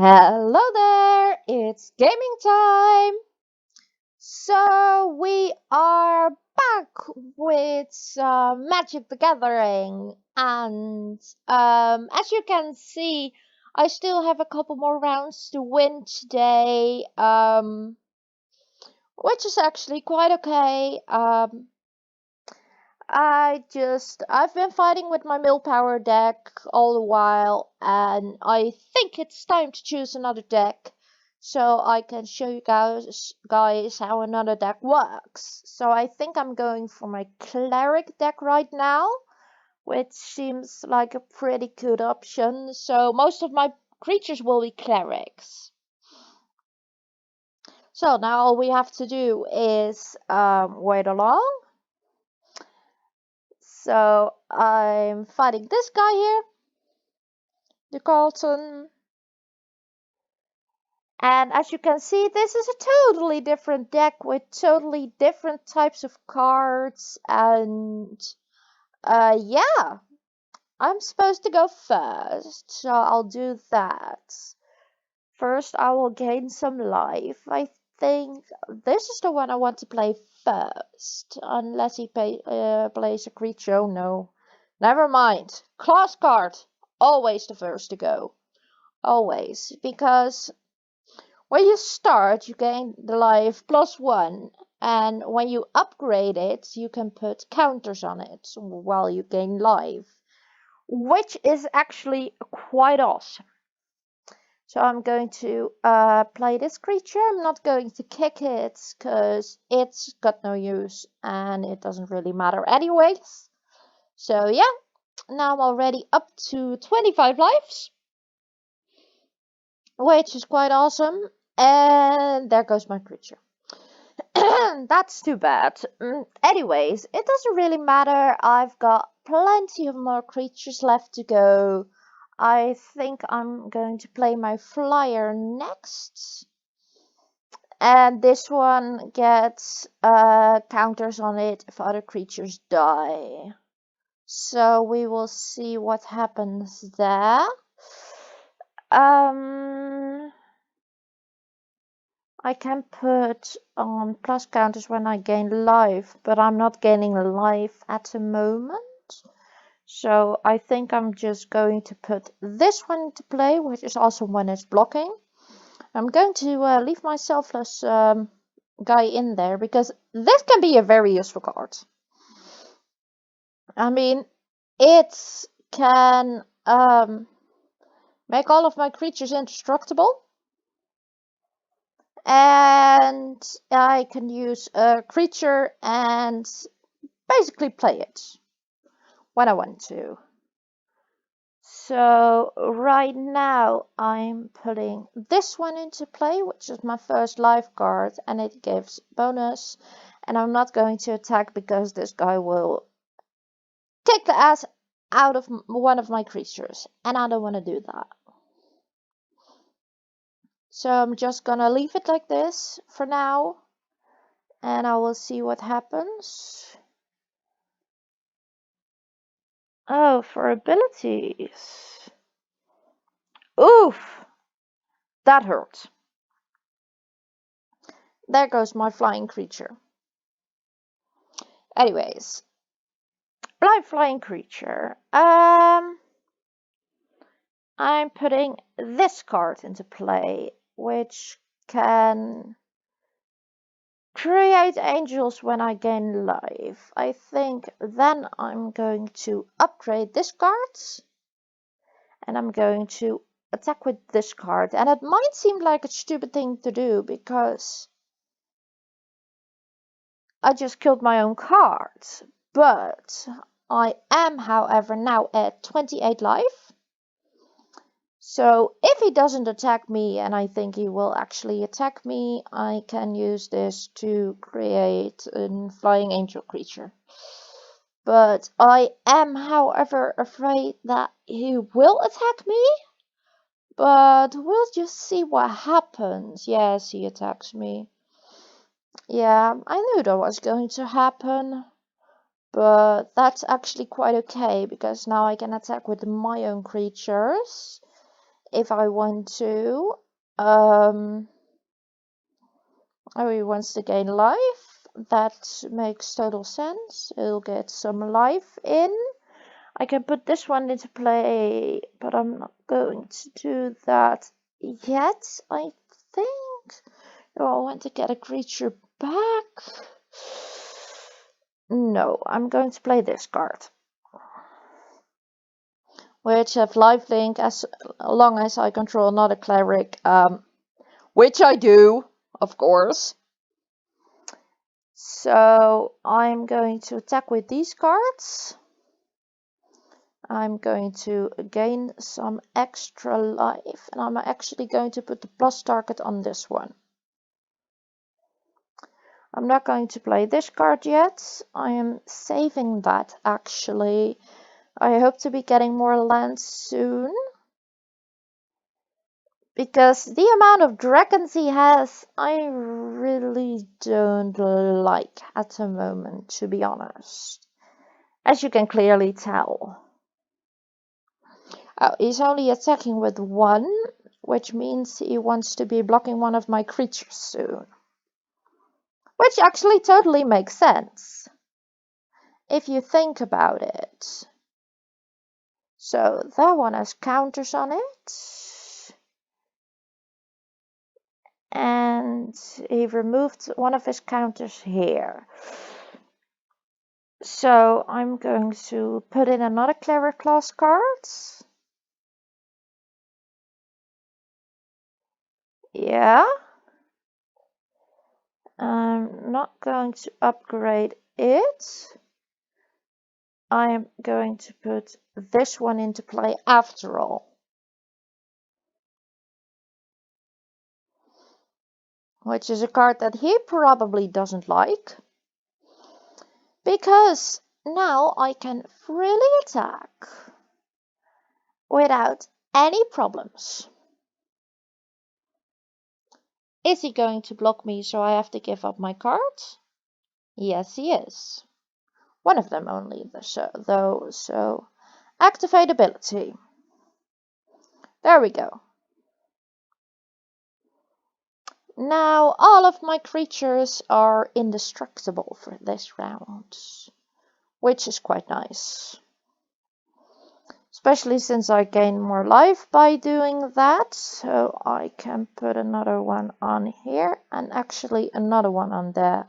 Hello there, it's gaming time. So we are back with Magic the Gathering, and as you can see, I still have a couple more rounds to win today, which is actually quite okay. I've been fighting with my millpower deck all the while, and I think it's time to choose another deck so I can show you guys how another deck works. So I think I'm going for my Cleric deck right now, which seems like a pretty good option. So most of my creatures will be Clerics. So now all we have to do is wait along. So I'm fighting this guy here, the Carlton. And as you can see, this is a totally different deck with totally different types of cards. And yeah, I'm supposed to go first, so I'll do that. First, I will gain some life. I think this is the one I want to play first, unless he plays a creature. Oh no, never mind. Class card, always the first to go. Always, because when you start, you gain the life +1, and when you upgrade it, you can put counters on it while you gain life, which is actually quite awesome. So I'm going to play this creature. I'm not going to kick it because it's got no use and it doesn't really matter anyways. So yeah, now I'm already up to 25 lives, which is quite awesome. And there goes my creature. That's too bad. Anyways, it doesn't really matter. I've got plenty of more creatures left to go. I think I'm going to play my flyer next. And this one gets counters on it if other creatures die. So we will see what happens there. I can put on plus counters when I gain life, but I'm not gaining life at the moment. So I think I'm just going to put this one into play, which is also when it's blocking. I'm going to leave my selfless guy in there because this can be a very useful card. I mean, it can make all of my creatures indestructible. And I can use a creature and basically play it when I want to. So right now I'm putting this one into play, which is my first life card, and it gives bonus. And I'm not going to attack because this guy will kick the ass out of one of my creatures, and I don't want to do that. So I'm just gonna leave it like this for now, and I will see what happens. Oh, for abilities. Oof! That hurt. There goes my flying creature. Anyways, flying creature. I'm putting this card into play, which can create angels when I gain life. I think then I'm going to upgrade this card, and I'm going to attack with this card. And it might seem like a stupid thing to do because I just killed my own card, but I am, however, now at 28 life. So if he doesn't attack me, and I think he will actually attack me, I can use this to create a flying angel creature. But I am, however, afraid that he will attack me. But we'll just see what happens. Yes, he attacks me. Yeah, I knew that was going to happen. But that's actually quite okay, because now I can attack with my own creatures. if I want to. Oh, he wants to gain life. That makes total sense. He'll get some life in. I can put this one into play, but I'm not going to do that yet, I think. Do I want to get a creature back? No, I'm going to play this card. Which have lifelink as long as I control another cleric, which I do, of course. So I'm going to attack with these cards. I'm going to gain some extra life, and I'm actually going to put the plus target on this one. I'm not going to play this card yet. I am saving that actually. I hope to be getting more lands soon. Because the amount of dragons he has, I really don't like at the moment, to be honest. As you can clearly tell. Oh, he's only attacking with one, which means he wants to be blocking one of my creatures soon. Which actually totally makes sense, if you think about it. So that one has counters on it. And he removed one of his counters here. So I'm going to put in another Cleric class card. Yeah. I'm not going to upgrade it. I am going to put this one into play after all. Which is a card that he probably doesn't like. Because now I can freely attack without any problems. Is he going to block me so I have to give up my cards? Yes, he is. One of them only, though, so activate ability. There we go. Now all of my creatures are indestructible for this round, which is quite nice. Especially since I gain more life by doing that, so I can put another one on here and actually another one on there.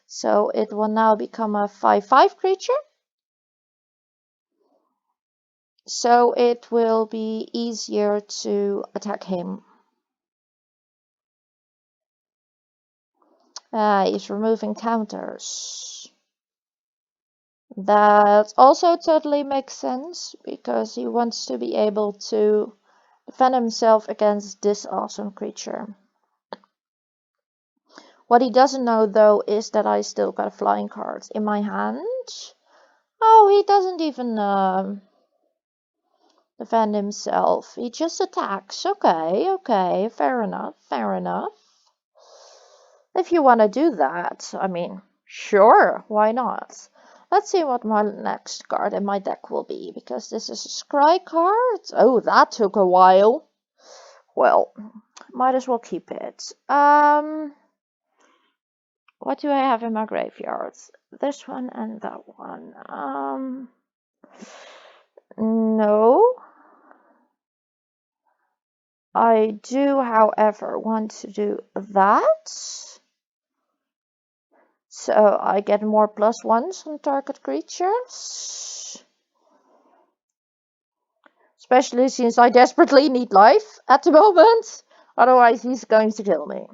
So it will now become a 5/5 creature. So it will be easier to attack him. He's removing counters. That also totally makes sense, because he wants to be able to defend himself against this awesome creature. What he doesn't know, though, is that I still got a flying card in my hand. Oh, he doesn't even defend himself. He just attacks. Okay, fair enough. If you want to do that, I mean, sure, why not? Let's see what my next card in my deck will be, because this is a scry card. Oh, that took a while. Well, might as well keep it. What do I have in my graveyard? This one and that one. No. I do, however, want to do that. So I get more +1s on target creatures. Especially since I desperately need life at the moment. Otherwise he's going to kill me.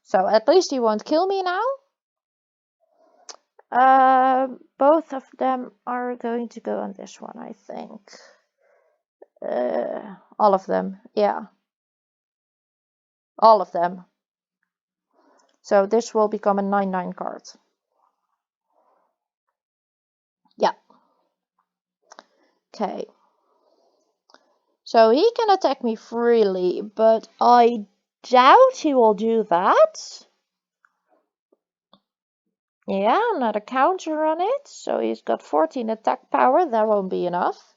So at least he won't kill me now. Both of them are going to go on this one, I think. All of them, yeah. All of them. So this will become a 9/9 card. Yeah. Okay. So he can attack me freely, but I doubt he will do that. Yeah, another counter on it. So he's got 14 attack power. That won't be enough.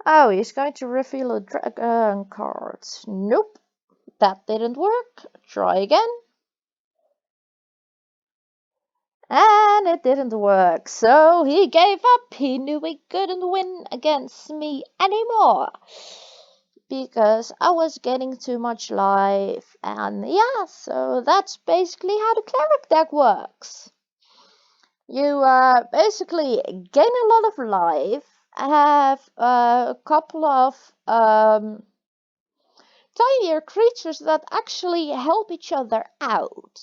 Oh, he's going to reveal a dragon card. Nope, that didn't work. Try again. And it didn't work, so he gave up. He knew he couldn't win against me anymore because I was getting too much life. And yeah, so that's basically how the cleric deck works. You basically gain a lot of life, have a couple of tinier creatures that actually help each other out.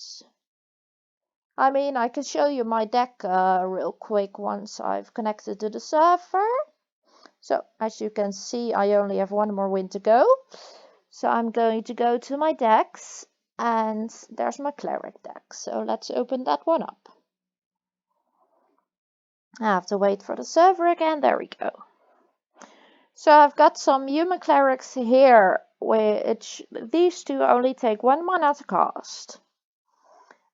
I mean, I can show you my deck real quick once I've connected to the server. So, as you can see, I only have one more win to go. So I'm going to go to my decks, and there's my cleric deck. So let's open that one up. I have to wait for the server again. There we go. So I've got some human clerics here, which these two only take 1 mana to cast.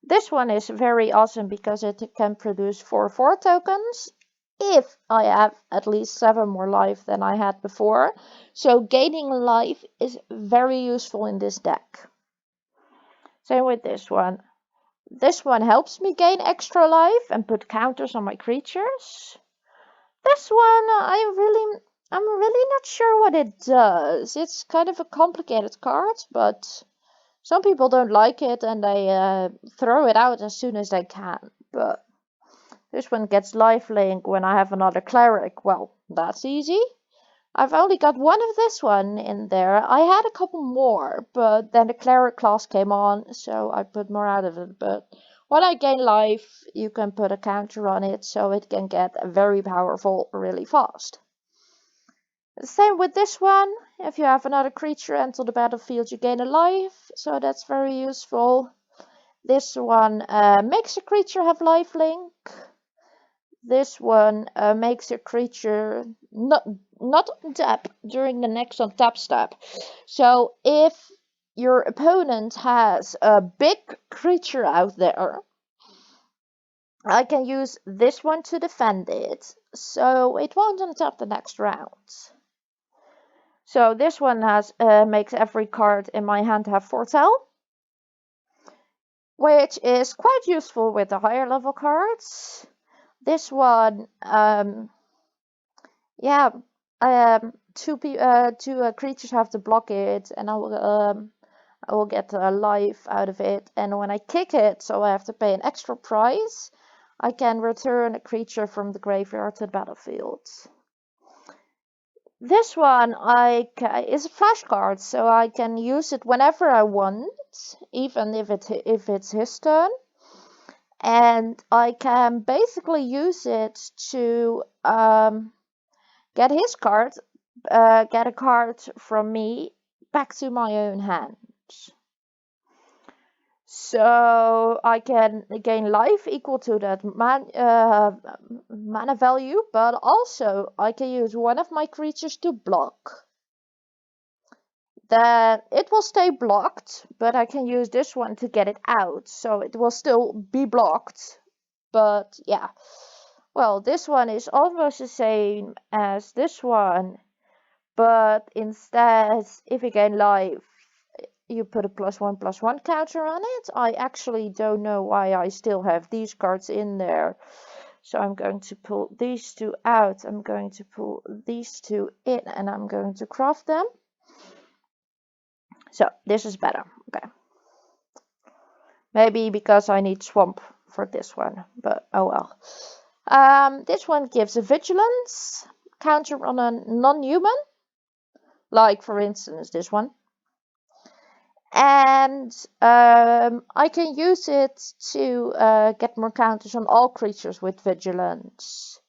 This one is very awesome because it can produce 4/4 tokens if I have at least 7 more life than I had before. So gaining life is very useful in this deck. Same with this one. This one helps me gain extra life and put counters on my creatures. This one, I'm really not sure what it does. It's kind of a complicated card, but some people don't like it and they throw it out as soon as they can. But this one gets lifelink when I have another cleric. Well, that's easy. I've only got one of this one in there. I had a couple more, but then the cleric class came on, so I put more out of it. But when I gain life, you can put a counter on it, so it can get very powerful really fast. Same with this one. If you have another creature enter the battlefield, you gain a life, so that's very useful. This one makes a creature have lifelink. This one makes a creature not on tap during the next on tap step. So if your opponent has a big creature out there, I can use this one to defend it, so it won't untap the next round. So this one has makes every card in my hand have foretell, which is quite useful with the higher level cards. This one, yeah, two creatures have to block it, and I will get a life out of it. And when I kick it, so I have to pay an extra price, I can return a creature from the graveyard to the battlefield. This one is a flashcard, so I can use it whenever I want, even if it's his turn. And I can basically use it to get his card, get a card from me back to my own hand. So I can gain life equal to that mana value, but also I can use one of my creatures to block. Then it will stay blocked, but I can use this one to get it out, so it will still be blocked. But yeah, well, this one is almost the same as this one, but instead, if you gain life, you put a +1/+1 counter on it. I actually don't know why I still have these cards in there. So I'm going to pull these two out. I'm going to pull these two in, and I'm going to craft them. So this is better. Okay. Maybe because I need swamp for this one, but oh well. This one gives a vigilance counter on a non-human, like for instance this one. And I can use it to get more counters on all creatures with vigilance.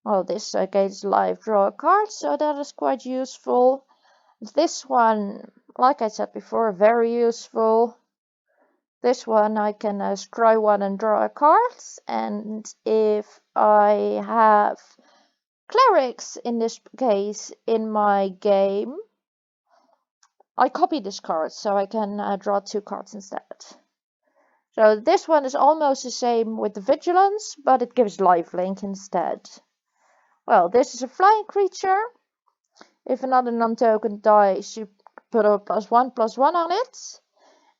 Well, this gains life, draw a card, so that is quite useful. This one, like I said before, very useful. This one I can scry one and draw a card, and if I have clerics in this case in my game, I copy this card so I can draw 2 cards instead. So this one is almost the same with the vigilance, but it gives lifelink instead. Well, this is a flying creature. If another non-token dies, you put a +1/+1 on it.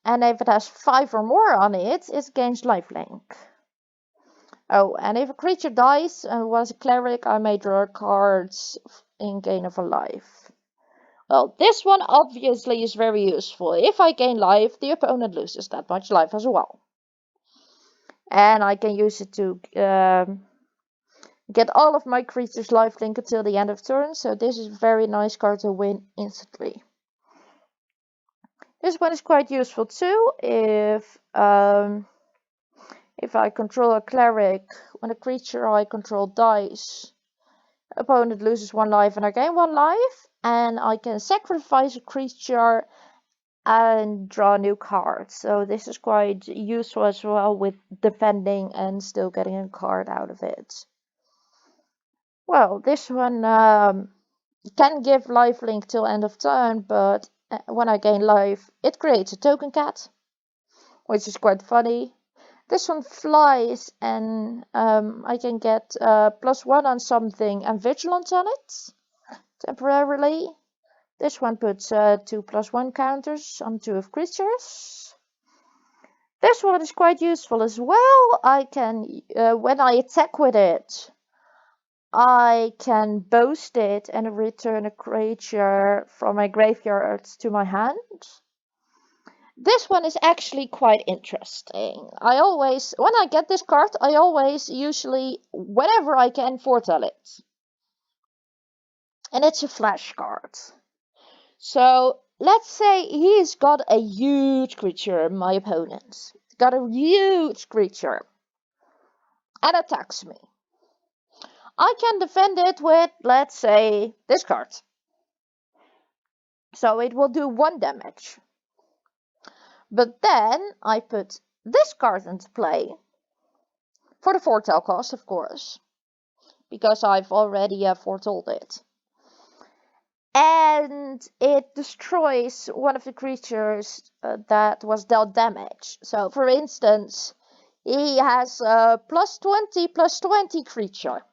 And if it has 5 or more on it, it gains lifelink. Oh, and if a creature dies and was a cleric, I may draw cards in gain of a life. Well, this one obviously is very useful. If I gain life, the opponent loses that much life as well. And I can use it to get all of my creatures lifelink until the end of turn. So this is a very nice card to win instantly. This one is quite useful too. If I control a cleric, when a creature I control dies, opponent loses 1 life and I gain 1 life. And I can sacrifice a creature and draw a new card. So this is quite useful as well with defending and still getting a card out of it. Well, this one can give lifelink till end of turn, but when I gain life, it creates a token cat, which is quite funny. This one flies, and I can get +1 on something and vigilance on it temporarily. This one puts 2 +1 counters on 2 of creatures. This one is quite useful as well. I can, when I attack with it, I can boast it and return a creature from my graveyard to my hand. This one is actually quite interesting. When I get this card, I always usually, whenever I can, foretell it. And it's a flash card. So let's say he's got a huge creature, my opponent. Got a huge creature and attacks me. I can defend it with, let's say, this card. So it will do 1 damage. But then I put this card into play. For the foretell cost, of course. Because I've already foretold it. And it destroys one of the creatures that was dealt damage. So, for instance, he has a +20/+20 creature.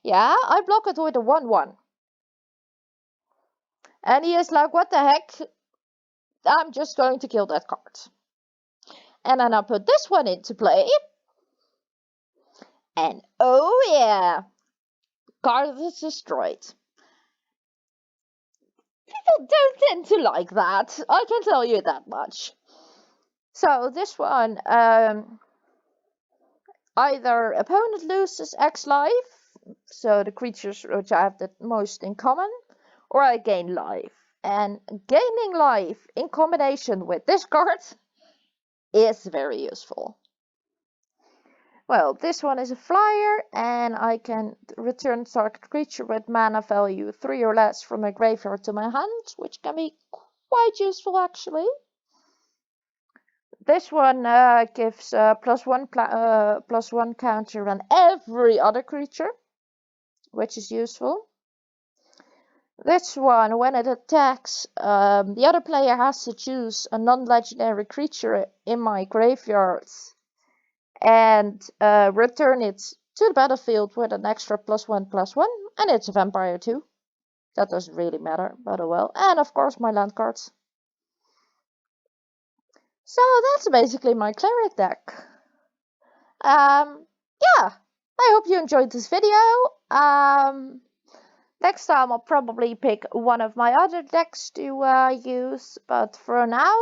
Yeah, I block it with a 1/1. And he is like, what the heck? I'm just going to kill that card. And then I put this one into play. And oh yeah, card is destroyed. People don't tend to like that. I can tell you that much. So this one, either opponent loses X life, so the creatures which I have the most in common, or I gain life. And gaining life in combination with this card is very useful. Well, this one is a flyer, and I can return target creature with mana value 3 or less from my graveyard to my hand, which can be quite useful actually. This one gives +1 counter on every other creature, which is useful. This one, when it attacks, the other player has to choose a non-legendary creature in my graveyard and return it to the battlefield with an extra +1/+1, and it's a vampire too. That doesn't really matter, but oh well. And of course my land cards. So that's basically my cleric deck. Yeah, I hope you enjoyed this video. Next time I'll probably pick one of my other decks to use, but for now,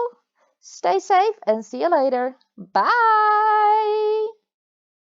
stay safe and see you later. Bye!